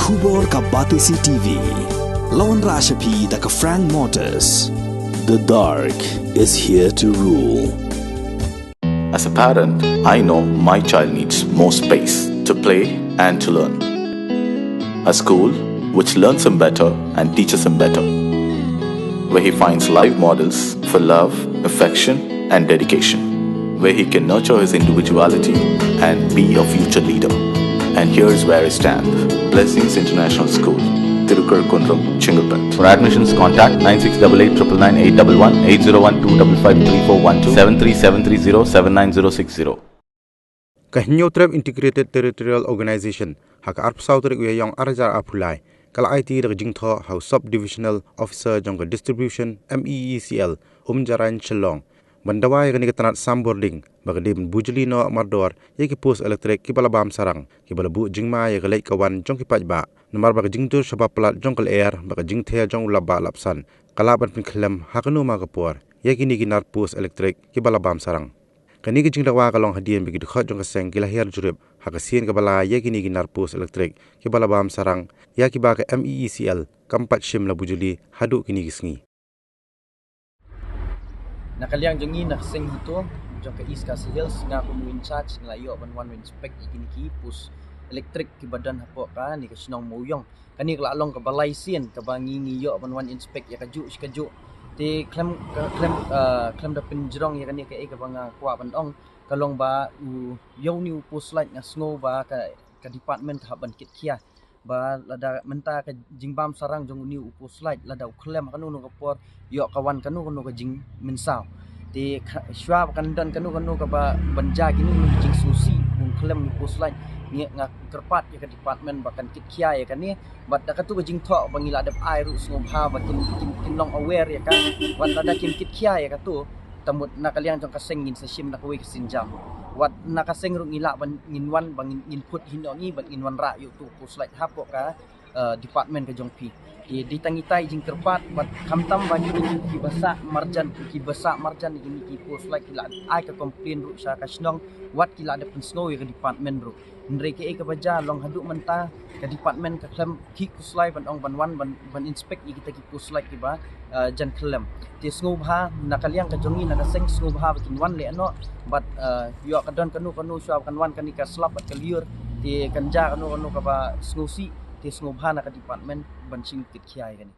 Khubor ka Batisi TV. Lawan Rashapi da ka Frank Motors. The dark is here to rule. As a parent, I know my child needs more space to play and to learn. A school which learns him better and teaches him better, where he finds live models for love, affection and dedication, where he can nurture his individuality and be a future leader. And here's where I stand. Blessings International School, Tirukurakkundram, Chengalpet. For admissions, contact 9688 812 73730 Kahinyotreb Integrated Territorial Organization hak arp sautrek uyang arjar apulai kala IT de jingtho how subdivisional officer jong distribution Meecl Umjaran Chelong bandawai gani ketanat sambording bagadim bujli no mardor yeki post elektrik ki balabam sarang ki balabu jingma ye galai kawan jong ki pajba nomar bag jingtur sabab pelat jong kal air bag jingthia jong labba lapsan kalaban pin khlem hakanu ma kapor yeki ni ginar post elektrik ki balabam sarang kani ki jingdawa kalong hadien bagi dukhat jong kaseng ki lahir jurib hakasien ka bala yeki ni ginar post elektrik ki balabam sarang yaki ba ka Meecl kampat shim la bujuli hadu kini gisngi nakaliang jongi nak sing hito jong ka East Castle Hills nga ko in charge nglayo ban one inspect ikini pus elektrik ki badan hapo ka ni ka sinong Mawïong kani kala along ka balay sien ka bangi ngiyo ban one inspect ya kaju ti klem da pinjrong ya kani ka banga kwa bandong kalong ba yo ni pus light nga snow ba ka department ka ban kit kia ba lada menta ka jingbam sarang jong ni upus light lada klem kanu no kapor yo kawan kanu ka jing mensaw ti syab kandan kanu ka ba banja gini jing susi mung klem ni upus light ni nga kerpat ya ka department bakan kit kia ya kani bat da katu ka jing tho bangila dap ai ru sngom ha ba kin long aware ya kan wat lada kit kia ya katu tamut nakaliang jong kaseng ngin sa shim nakaway kasinjam wat nakaseng ru ngila ban nginwan bang input hinongi ban inwan ra yu tu puslight hapo ka department ka jong pi di tangitai jing kerpat bat kamtam bani ki basa marjan ini ki puslight kila ai ka complain ru sa kasnong wat kila ada pensnow ka department ru ndre ke ka baja long hadu menta ka department ka klem ki puslai ban ong ban wan ban inspect kita ki puslai ki ba jan klem ti sngub ha nakaliang ka jongi nakaseng sngub ha bakin wan le no but yo kadon kanu syab kan wan kani ka slap at kaliur ti kanja kanu ka ba snusi ti sngub ha na ka department ban sing kit khiai kani